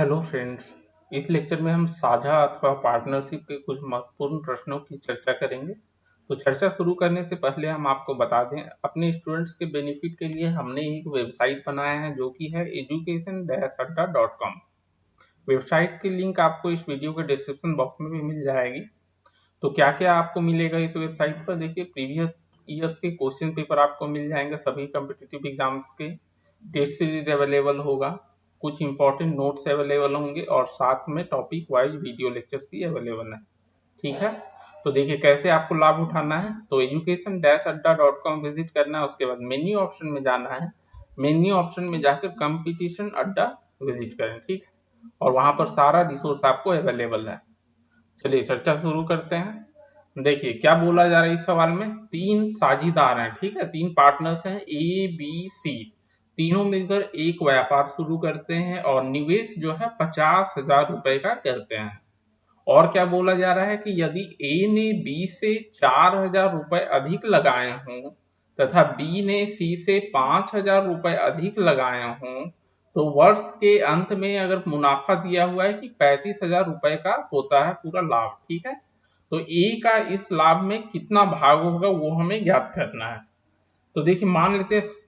Hello friends. इस lecture में हम साझा अथवा पार्टनरशिप के कुछ महत्वपूर्ण प्रश्नों की चर्चा करेंगे। तो चर्चा शुरू करने से पहले हम आपको बता दें, अपने स्टूडेंट्स के बेनिफिट के लिए हमने एक वेबसाइट बनाया है जो कि है education-adda.com। वेबसाइट की लिंक आपको इस वीडियो के डिस्क्रिप्शन बॉक्स में भी मिल जाएगी। तो क्या क्या आपको मिलेगा इस वेबसाइट पर, देखिए प्रीवियस ईयर्स के क्वेश्चन पेपर आपको मिल जाएंगे, सभी कम्पिटिटिव एग्जाम्स के टेस्ट सीरीज अवेलेबल होगा, कुछ इंपॉर्टेंट नोट्स अवेलेबल होंगे और साथ में टॉपिक वाइज वीडियो लेक्चर्स भी अवेलेबल है। ठीक है, तो देखिए कैसे आपको लाभ उठाना है। तो education-adda.com विजिट करना है, उसके बाद मेन्यू ऑप्शन में जाना है, मेन्यू ऑप्शन में जाकर कंपटीशन अड्डा विजिट करें। ठीक है, और वहां पर सारा रिसोर्स आपको अवेलेबल है। चलिए चर्चा शुरू करते हैं। देखिए क्या बोला जा रहा है इस सवाल में, तीन साझीदार हैं, ठीक है, तीन पार्टनर्स हैं ए बी सी, तीनों मिलकर एक व्यापार शुरू करते हैं और निवेश जो है 50,000 रुपए का करते हैं। और क्या बोला जा रहा है कि यदि ए ने बी से 4,000 रुपए अधिक लगाए हों तथा बी ने सी से 5,000 रुपए अधिक लगाए हों तो वर्ष के अंत में अगर मुनाफा दिया हुआ है कि 35,000 रुपए का होता है पूरा लाभ। ठीक है, तो ए का इस लाभ में कितना भाग होगा वो हमें ज्ञात करना है। तो देखिए मान लेते हैं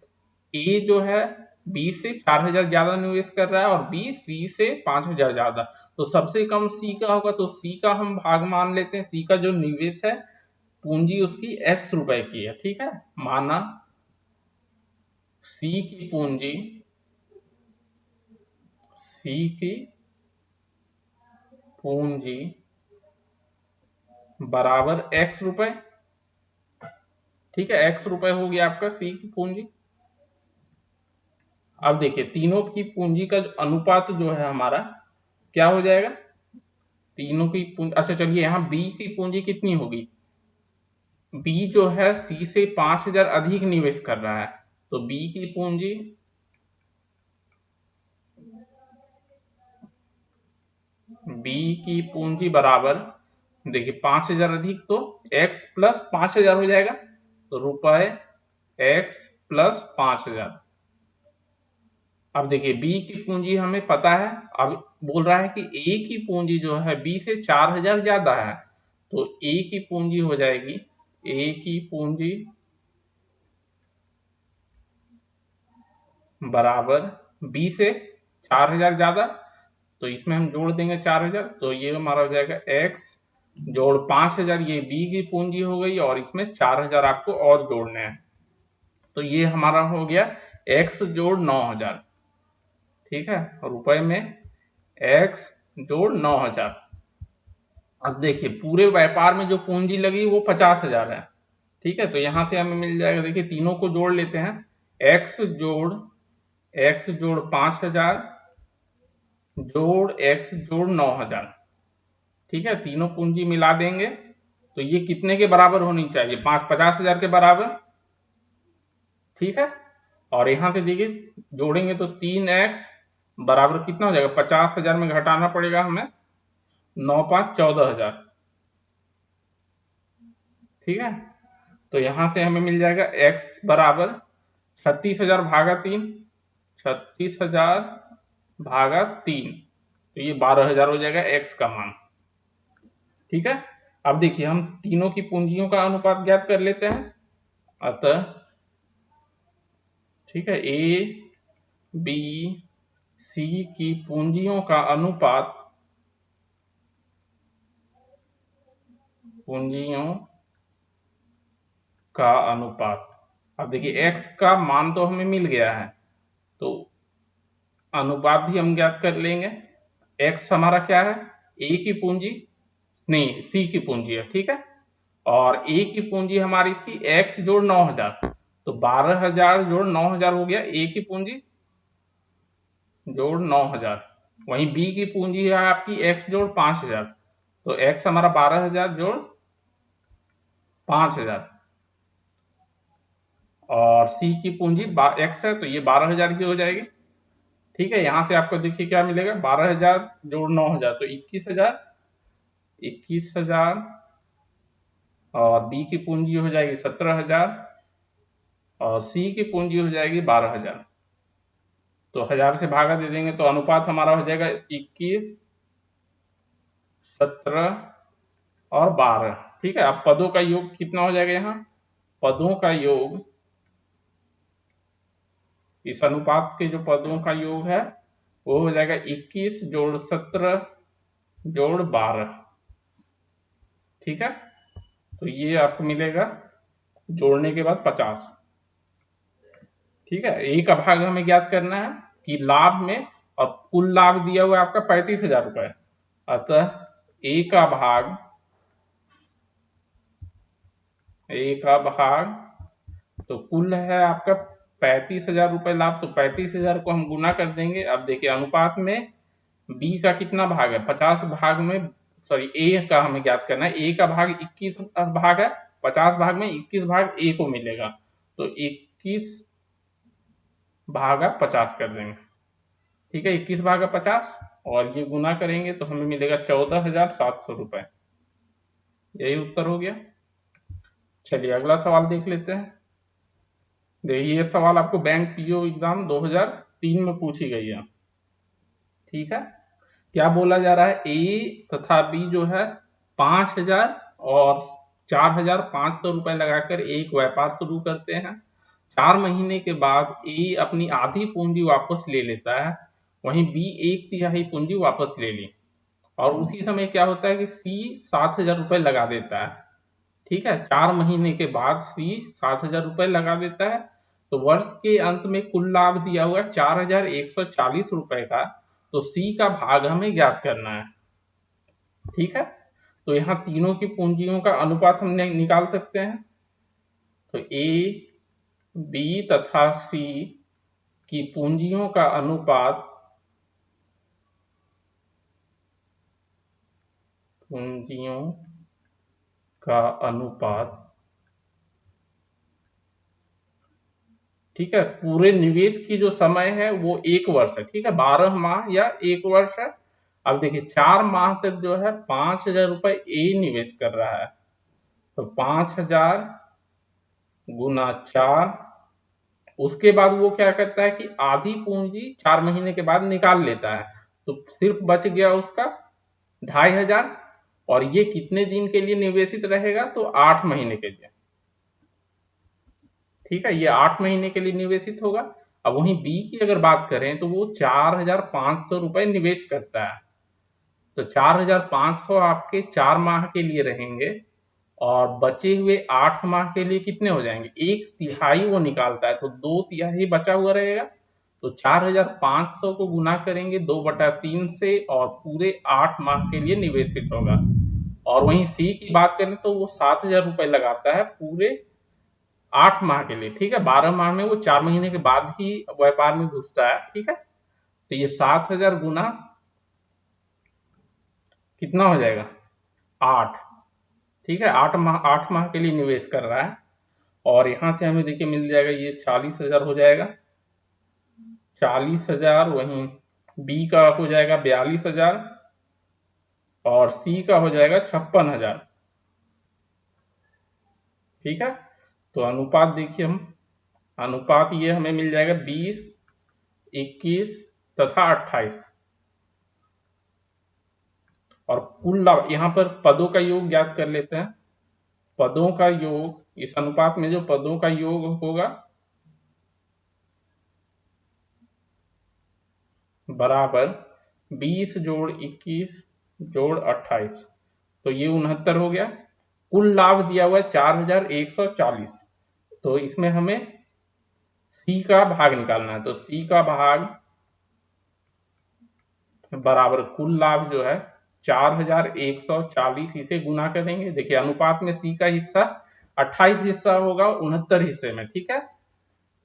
ए जो है बी से 4,000 ज्यादा निवेश कर रहा है और बी सी से 5,000 ज्यादा, तो सबसे कम सी का होगा, तो सी का हम भाग मान लेते हैं। सी का जो निवेश है पूंजी उसकी x रुपए की है। ठीक है, माना सी की पूंजी, सी की पूंजी बराबर x रुपए। ठीक है, x रुपए हो गया आपका सी की पूंजी। अब देखिए तीनों की पूंजी का अनुपात जो है हमारा क्या हो जाएगा, तीनों की पूंजी, अच्छा चलिए यहाँ बी की पूंजी कितनी होगी, बी जो है सी से 5,000 अधिक निवेश कर रहा है, तो बी की पूंजी बराबर, देखिए 5,000 अधिक तो x प्लस 5,000 हो जाएगा, तो रुपए x प्लस 5,000। अब देखिए बी की पूंजी हमें पता है, अब बोल रहा है कि ए की पूंजी जो है बी से 4,000 ज्यादा है, तो ए की पूंजी हो जाएगी, ए की पूंजी बराबर बी से 4,000 ज्यादा, तो इसमें हम जोड़ देंगे 4,000, तो ये हमारा हो जाएगा x जोड़ 5,000, ये बी की पूंजी हो गई और इसमें 4,000 आपको और जोड़ने हैं, तो ये हमारा हो गया x जोड़ 9,000। ठीक है, रुपए में x जोड़ 9,000। अब देखिए पूरे व्यापार में जो पूंजी लगी वो 50,000 है। ठीक है, तो यहां से हमें मिल जाएगा, देखिए तीनों को जोड़ लेते हैं, x जोड़ 5,000 जोड़ x जोड़ 9,000। ठीक है, तीनों पूंजी मिला देंगे तो ये कितने के बराबर होनी चाहिए, 50,000 के बराबर। ठीक है, और यहां से देखिए जोड़ेंगे तो 3x बराबर कितना हो जाएगा, 50,000 में घटाना पड़ेगा हमें, 9 5 14,000। ठीक है, तो यहां से हमें मिल जाएगा x बराबर 36,000 भागा 3, 36,000 भागा 3, तो ये 12,000 हो जाएगा x का मान। ठीक है, अब देखिए हम तीनों की पूंजियों का अनुपात ज्ञात कर लेते हैं। अतः ठीक है, ए बी सी की पूंजियों का अनुपात, पूंजियों का अनुपात, अब देखिए x का मान तो हमें मिल गया है, तो अनुपात भी हम ज्ञात कर लेंगे। x हमारा क्या है, a की पूंजी नहीं c की पूंजी है। ठीक है, और a की पूंजी हमारी थी x जोड़ 9,000, तो 12,000 जोड़ 9,000 हो गया a की पूंजी जोड़ 9,000। वहीं b की पूंजी है आपकी x जोड़ 5,000, तो x हमारा 12,000 जोड़ 5,000, और c की पूंजी x है तो ये 12,000 की हो जाएगी। ठीक है, यहां से आपको देखिए क्या मिलेगा, 12,000 जोड़ 9,000 तो 21,000, 21,000, और b की पूंजी हो जाएगी 17,000 और c की पूंजी हो जाएगी 12,000। तो 1000 से भागा दे देंगे तो अनुपात हमारा हो जाएगा 21, 17 और 12। ठीक है, अब पदों का योग कितना हो जाएगा यहाँ? पदों का योग, इस अनुपात के जो पदों का योग है वो हो जाएगा 21 जोड़ 17 जोड़ 12। ठीक है, तो ये आपको मिलेगा जोड़ने के बाद 50। ठीक है, ए का भाग हमें ज्ञात करना है कि लाभ में, और कुल लाभ दिया हुआ है आपका 35,000 रुपए। अतः ए का भाग तो कुल है आपका 35,000 रुपए लाभ, तो 35,000 को हम गुना कर देंगे। अब देखिए अनुपात में बी का कितना भाग है? 50 भाग में, सॉरी ए का हमें ज्ञात करना है। ए का भाग 21 भाग है, 50 भाग में 21 भाग ए को मिलेगा, तो 21 भागा 50 कर देंगे। ठीक है, 21 भागा 50 और ये गुना करेंगे तो हमें मिलेगा 14,700 रुपए। यही उत्तर हो गया। चलिए अगला सवाल देख लेते हैं। देखिए ये सवाल आपको बैंक पीओ एग्जाम 2003 में पूछी गई है। ठीक है, क्या बोला जा रहा है? ए तथा बी जो है 5,000 और 4,500 रुपए लगाकर एक व्यापार शुरू करते हैं। 4 महीने के बाद ए अपनी आधी पूंजी वापस ले लेता है, वहीं बी 1/3 पूंजी वापस ले ली, और उसी समय क्या होता है कि सी 7,000 रुपए लगा देता है। ठीक है, 4 महीने के बाद सी 7,000 रुपए लगा देता है, तो वर्ष के अंत में कुल लाभ दिया हुआ 4,140 रुपए का, तो सी का भाग हमें ज्ञात करना है। ठीक है, तो यहाँ तीनों की पूंजियों का अनुपात हम निकाल सकते हैं। तो ए, बी तथा सी की पूंजियों का अनुपात, पूंजियों का अनुपात, ठीक है, पूरे निवेश की जो समय है वो 1 वर्ष है। ठीक है, 12 माह या 1 वर्ष है। अब देखिए 4 माह तक जो है 5,000 रुपए ए निवेश कर रहा है, तो 5,000 गुना 4, उसके बाद वो क्या करता है कि आधी पूंजी 4 महीने के बाद निकाल लेता है, तो सिर्फ बच गया उसका 2,500, और ये कितने दिन के लिए निवेशित रहेगा? तो 8 महीने के लिए। ठीक है, ये 8 महीने के लिए निवेशित होगा। अब वहीं बी की अगर बात करें तो वो 4,500 रुपए निवेश करता है, तो 4,500 आपके 4 माह के लिए रहेंगे, और बचे हुए 8 माह के लिए कितने हो जाएंगे? 1/3 वो निकालता है, तो 2/3 बचा हुआ रहेगा। तो 4,500 को गुना करेंगे 2/3 से, और पूरे 8 माह के लिए निवेशित होगा। और वहीं सी की बात करें तो वो 7,000 रुपए लगाता है पूरे 8 माह के लिए। ठीक है, 12 माह में वो 4 महीने के बाद ही व्यापार में घुसता है। ठीक है, तो ये 7,000 गुना कितना हो जाएगा? 8। ठीक है, 8 माह के लिए निवेश कर रहा है, और यहां से हमें देखिए मिल जाएगा ये 40,000 हो जाएगा। 40,000, वहीं बी का हो जाएगा 42,000, और सी का हो जाएगा 56,000। ठीक है, तो अनुपात देखिए हम, अनुपात ये हमें मिल जाएगा 20, 21 तथा 28। और कुल लाभ, यहां पर पदों का योग ज्ञात कर लेते हैं। पदों का योग, इस अनुपात में जो पदों का योग होगा बराबर 20 जोड़ 21 जोड़ 28, तो ये 69 हो गया। कुल लाभ दिया हुआ है 4,140, तो इसमें हमें सी का भाग निकालना है, तो सी का भाग बराबर कुल लाभ जो है 4,140, इसे गुना करेंगे। देखिए अनुपात में सी का हिस्सा 28 हिस्सा होगा 69 हिस्से में। ठीक है,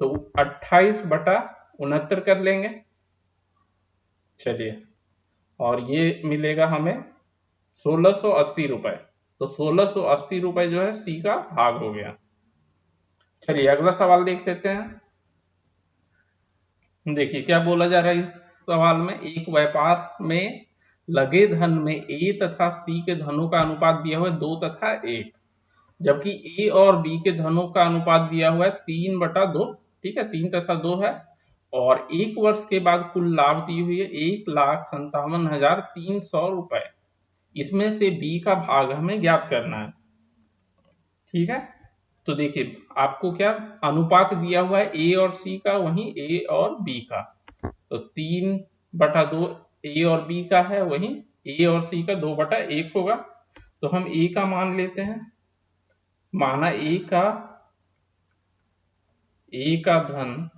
तो 28/69 कर लेंगे। चलिए, और ये मिलेगा हमें 1,680 रुपए, तो 1,680 रुपए जो है सी का भाग हो गया। चलिए अगला सवाल देख लेते हैं। देखिए क्या बोला जा रहा है इस सवाल में। एक व्यापार में लगे धन में ए तथा सी के धनों का अनुपात दिया हुआ है 2 तथा 1, जबकि ए और बी के धनों का अनुपात दिया हुआ है 3/2। ठीक है, 3 तथा 2 है, और 1 वर्ष के बाद कुल लाभ दी हुई है 1,57,300 रुपए। इसमें से बी का भाग हमें ज्ञात करना है। ठीक है, तो देखिए आपको क्या अनुपात दिया हुआ है ए और सी का, वहीं ए और बी का। तो 3/2 ए और बी का है, वहीं ए और सी का 2/1 होगा। तो हम ए का मान लेते हैं। माना ए का धन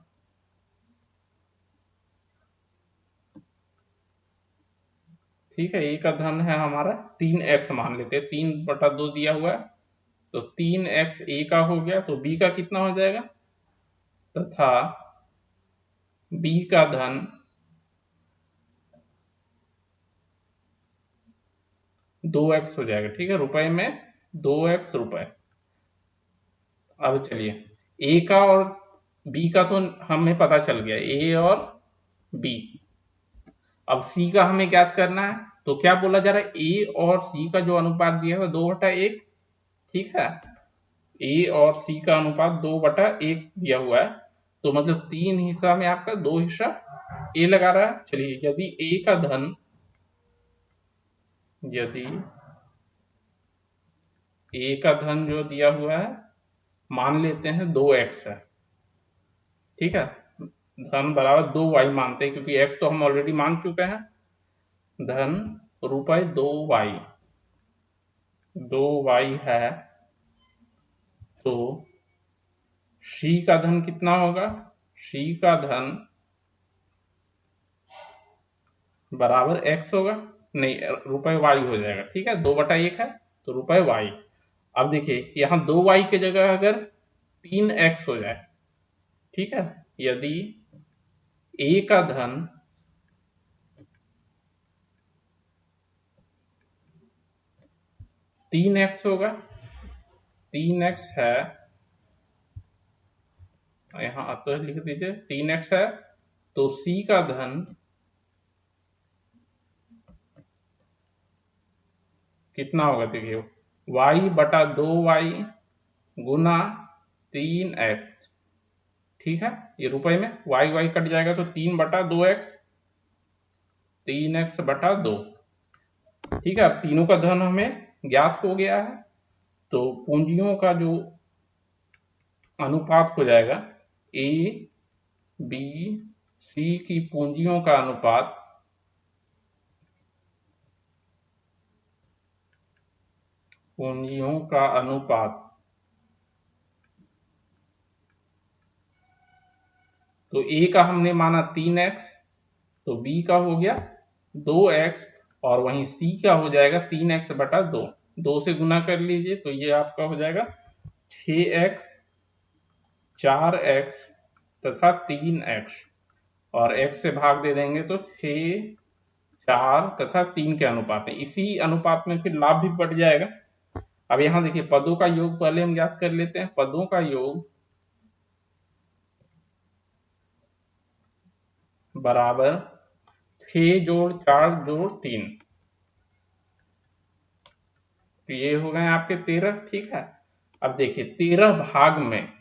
ठीक है, ए का धन है हमारा 3x मान लेते हैं, 3/2 दिया हुआ है, तो 3x ए का हो गया। तो बी का कितना हो जाएगा, तथा बी का धन 2x हो जाएगा। ठीक है, रुपए में 2x रुपए। अब चलिए ए का और बी का तो हमें पता चल गया, ए और बी। अब सी का हमें ज्ञात करना है। तो क्या बोला जा रहा है, ए और सी का जो अनुपात दिया हुआ है 2/1। ठीक है, ए और सी का अनुपात 2/1 दिया हुआ है। तो मतलब 3 हिस्सा में आपका 2 हिस्सा ए लगा रहा है। चलिए यदि ए का धन जो दिया हुआ है मान लेते हैं 2x है। ठीक है, धन बराबर 2y मानते हैं, क्योंकि x तो हम ऑलरेडी मान चुके हैं। धन रुपए 2y है। तो सी का धन कितना होगा, सी का धन बराबर x होगा, नहीं रुपए y हो जाएगा। ठीक है, 2/1 है तो रुपए y। अब देखिए यहाँ 2y की जगह अगर 3x हो जाए। ठीक है, यदि a का धन 3x होगा, 3x है, यहाँ तो लिख दीजिए 3x है, तो c का धन कितना होगा, देखिए y/2y गुना 3x। ठीक है, ये रुपए में y कट जाएगा तो 3/2x, 3x/2। ठीक है, अब तीनों का धन हमें ज्ञात हो गया है। तो पूंजियों का जो अनुपात हो जाएगा, ए बी सी की पूंजियों का अनुपात तो ए का हमने माना 3x, तो बी का हो गया 2x, और वहीं सी का हो जाएगा 3x/2। 2 से गुना कर लीजिए तो ये आपका हो जाएगा 6x, 4x तथा 3x, और x से भाग दे देंगे तो 6, 4 तथा 3 के अनुपात है। इसी अनुपात में फिर लाभ भी बढ़ जाएगा। अब यहाँ देखिए पदों का योग पहले हम ज्ञात कर लेते हैं। पदों का योग बराबर 6 जोड़ 4 जोड़ 3, तो ये हो गए आपके 13। ठीक है, अब देखिए 13 भाग में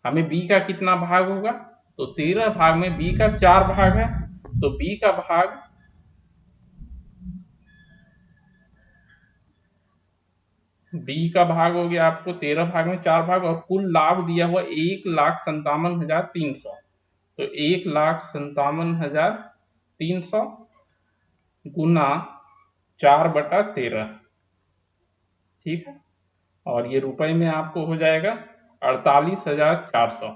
हमें b का कितना भाग होगा, तो 13 भाग में b का 4 भाग है, तो b का भाग हो गया आपको 13 भाग में 4 भाग, और कुल लाभ दिया हुआ 1,57,300। तो 1,57,300 गुना 4/13। ठीक है, और ये रुपए में आपको हो जाएगा 48,400।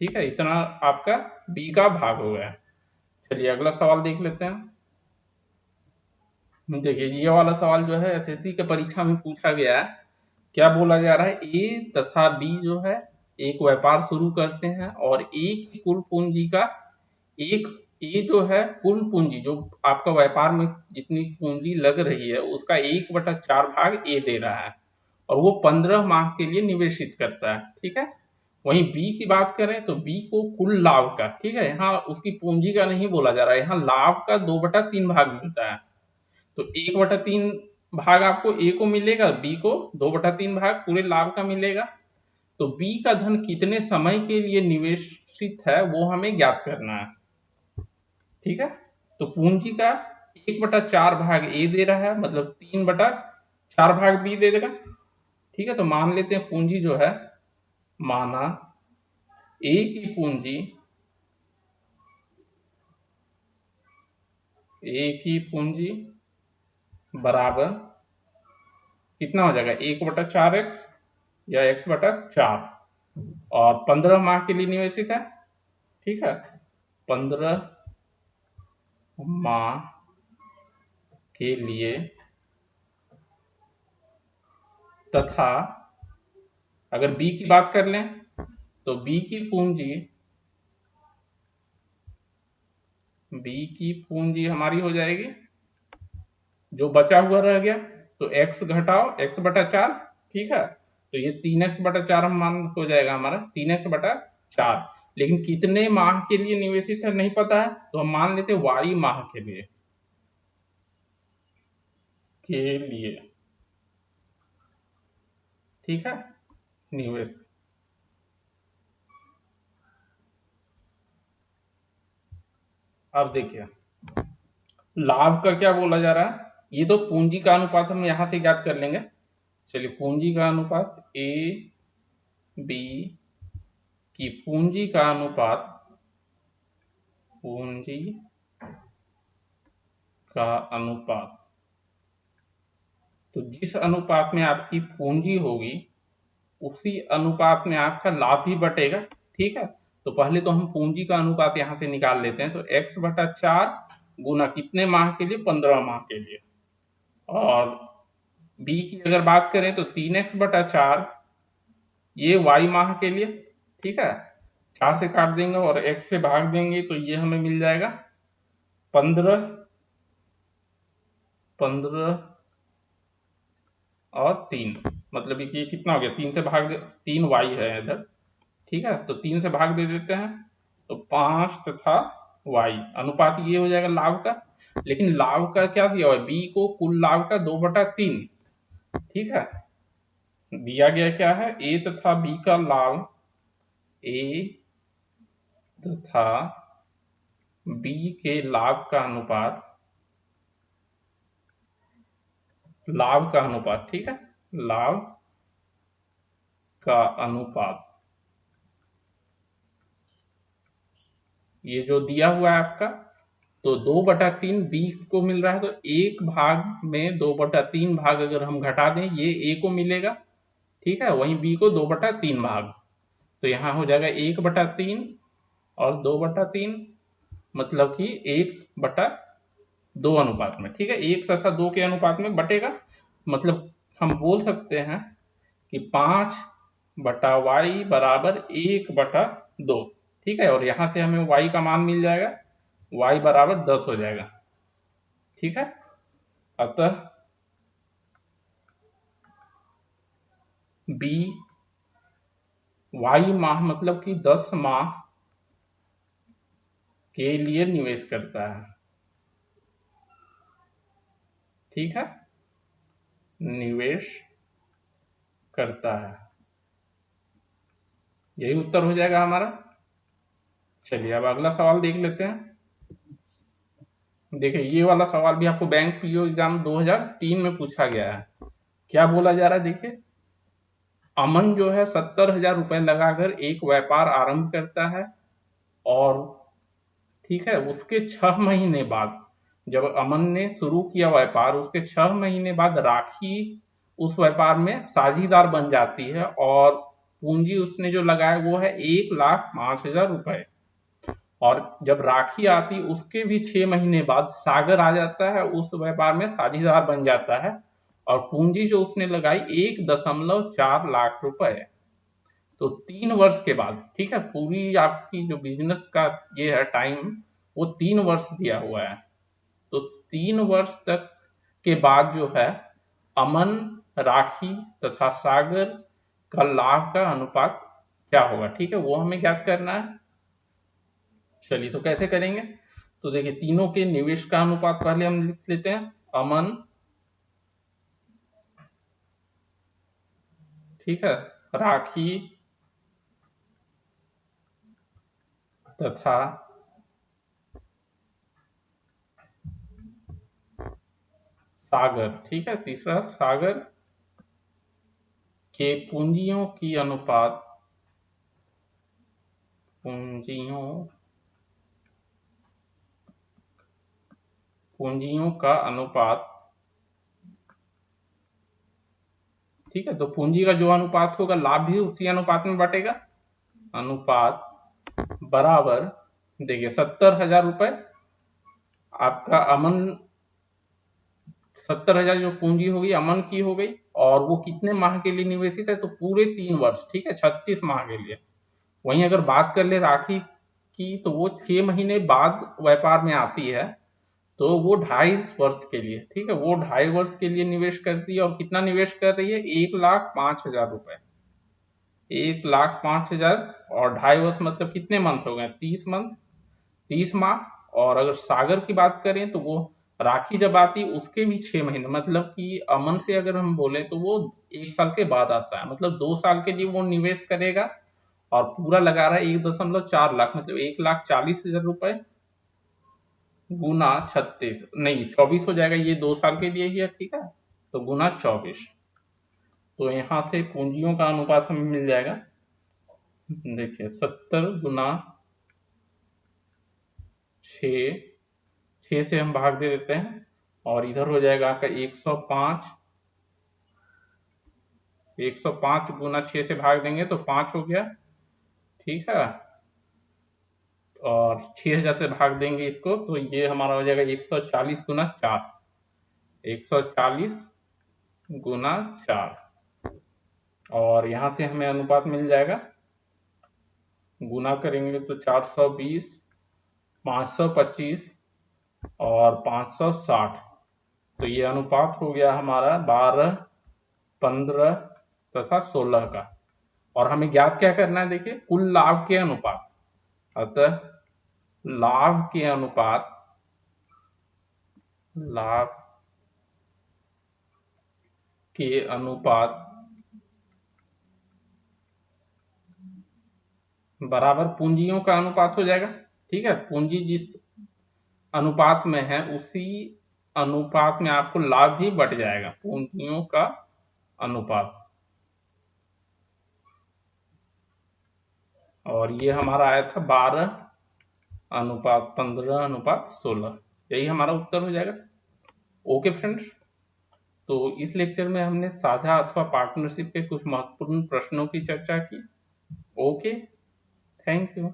ठीक है, इतना आपका बी का भाग हो गया। चलिए अगला सवाल देख लेते हैं। देखिए ये वाला सवाल जो है एसएससी के परीक्षा में पूछा गया है। क्या बोला जा रहा है, ए तथा बी जो है एक व्यापार शुरू करते हैं, और ए की कुल पूंजी का ए जो है कुल पूंजी जो आपका व्यापार में जितनी पूंजी लग रही है उसका 1/4 भाग ए दे रहा है, और वो 15 माह के लिए निवेशित करता है। ठीक है, वहीं बी की बात करें तो बी को कुल लाभ का, ठीक है, यहाँ उसकी पूंजी का नहीं बोला जा रहा है, यहाँ लाभ का 2/3 भाग मिलता है। तो 1/3 भाग आपको ए को मिलेगा, बी को 2/3 भाग पूरे लाभ का मिलेगा। तो बी का धन कितने समय के लिए निवेश निश्चित है वो हमें ज्ञात करना है। ठीक है, तो पूंजी का 1/4 भाग ए दे रहा है, मतलब 3/4 भाग बी दे देगा। ठीक है, तो मान लेते हैं पूंजी जो है, माना ए की पूंजी, ए की पूंजी बराबर कितना हो जाएगा, 1/4x या x/4, और 15 माह के लिए निवेशित है। ठीक है, 15 माह के लिए, तथा अगर बी की बात कर लें तो बी की पूंजी हमारी हो जाएगी, जो बचा हुआ रह गया तो x घटाओ x/4। ठीक है, तो ये 3x/4 हम मान हो जाएगा हमारा 3x/4, लेकिन कितने माह के लिए निवेशित है नहीं पता है, तो हम मान लेते y माह के लिए ठीक है, निवेश। अब देखिए लाभ का क्या बोला जा रहा है, ये तो पूंजी का अनुपात हम यहां से ज्ञात कर लेंगे। चलिए, पूंजी का अनुपात ए बी की पूंजी का अनुपात, पूंजी का अनुपात, तो जिस अनुपात में आपकी पूंजी होगी उसी अनुपात में आपका लाभ भी बटेगा। ठीक है, तो पहले तो हम पूंजी का अनुपात यहां से निकाल लेते हैं, तो x/4 गुना कितने माह के लिए, 15 माह के लिए, और बी की अगर बात करें तो 3x/4 ये y माह के लिए। ठीक है, 4 से काट देंगे और x से भाग देंगे तो ये हमें मिल जाएगा 15 और 3, मतलब ये कितना हो गया, 3 से भाग 3y है इधर। ठीक है, तो 3 से भाग दे देते हैं तो 5 तथा y अनुपात ये हो जाएगा लाभ का। लेकिन लाभ का क्या दिया हुआ है, बी को कुल लाभ का 2/3। ठीक है, दिया गया क्या है, ए तथा बी का लाभ, ए तथा बी के लाभ का अनुपात, ठीक है, लाभ का अनुपात, ये जो दिया हुआ है आपका, तो 2/3 बी को मिल रहा है, तो एक भाग में 2/3 भाग अगर हम घटा दें ये ए को मिलेगा। ठीक है, वहीं बी को 2/3 भाग, तो यहाँ हो जाएगा 1/3 और 2/3, मतलब कि 1/2 अनुपात में। ठीक है, 1 तथा 2 के अनुपात में बटेगा, मतलब हम बोल सकते हैं कि 5/y बराबर 1/2। ठीक है, और यहां से हमें y का मान मिल जाएगा, y बराबर 10 हो जाएगा। ठीक है, अतः b y माह मतलब कि 10 माह के लिए निवेश करता है। ठीक है, निवेश करता है, यही उत्तर हो जाएगा हमारा। चलिए अब अगला सवाल देख लेते हैं। देखिए ये वाला सवाल भी आपको बैंक पीओ एग्जाम 2003 में पूछा गया है। क्या बोला जा रहा है, देखिए अमन जो है 70,000 रुपए लगाकर एक व्यापार आरंभ करता है, और ठीक है उसके 6 महीने बाद, जब अमन ने शुरू किया व्यापार, उसके 6 महीने बाद राखी उस व्यापार में साझीदार बन जाती है, और पूंजी उसने जो लगाया वो है 1,05,000 रुपए। और जब राखी आती उसके भी 6 महीने बाद सागर आ जाता है, उस व्यापार में साझीदार बन जाता है, और पूंजी जो उसने लगाई 1.4 लाख रुपए। तो 3 वर्ष के बाद, ठीक है, पूरी आपकी जो बिजनेस का ये है टाइम, वो 3 वर्ष दिया हुआ है, तो 3 वर्ष तक के बाद जो है अमन, राखी तथा सागर का लाभ का अनुपात क्या होगा। ठीक है, वो हमें ज्ञात करना है। चलिए तो कैसे करेंगे, तो देखिए तीनों के निवेश का अनुपात पहले हम लिख लेते हैं, अमन, ठीक है, राखी तथा सागर, ठीक है, तीसरा सागर के पूंजियों पूंजियों का अनुपात, ठीक है, तो पूंजी का जो अनुपात होगा लाभ भी उसी अनुपात में बटेगा। अनुपात बराबर, देखिए 70,000 रुपए आपका अमन, 70,000 जो पूंजी होगी अमन की हो गई, और वो कितने माह के लिए निवेशित है, तो पूरे 3 वर्ष, ठीक है, 36 माह के लिए। वहीं अगर बात कर ले राखी की, तो वो 6 महीने बाद व्यापार में आती है, तो वो 2.5 वर्ष के लिए, ठीक है, वो 2.5 वर्ष के लिए निवेश करती है। और कितना निवेश कर रही है, 1,05,000 रुपए, 1,05,000, और 2.5 वर्ष मतलब कितने मंथ हो गए, 30 मंथ, 30 माह। और अगर सागर की बात करें तो वो राखी जब आती है उसके भी 6 महीने, मतलब कि अमन से अगर हम बोले तो वो 1 साल के बाद आता है, मतलब 2 साल के लिए वो निवेश करेगा, और पूरा लगा रहा है 1.4 लाख, मतलब 1,40,000 रुपए गुना 36, नहीं 24 हो जाएगा, ये 2 साल के लिए ही है, ठीक है, तो गुना 24। तो यहाँ से पूंजियों का अनुपात हमें मिल जाएगा, देखिए 70 गुना 6, 6 से हम भाग दे देते हैं, और इधर हो जाएगा आपका 105, 105 गुना 6 से भाग देंगे तो 5 हो गया, ठीक है, और 6,000 से भाग देंगे इसको तो ये हमारा हो जाएगा 140 गुना 4, 140 गुना 4, और यहाँ से हमें अनुपात मिल जाएगा, गुना करेंगे तो 420, 525 और 560, तो ये अनुपात हो गया हमारा 12, 15 तथा 16 का। और हमें ज्ञात क्या करना है, देखिए कुल लाभ के अनुपात, अतः लाभ के अनुपात बराबर पूंजियों का अनुपात हो जाएगा, ठीक है, पूंजी जिस अनुपात में है उसी अनुपात में आपको लाभ भी बढ़ जाएगा, पूंजियों का अनुपात। और ये हमारा आया था 12:15:16, यही हमारा उत्तर हो जाएगा। ओके फ्रेंड्स, तो इस लेक्चर में हमने साझा अथवा पार्टनरशिप के कुछ महत्वपूर्ण प्रश्नों की चर्चा की। Okay, thank you.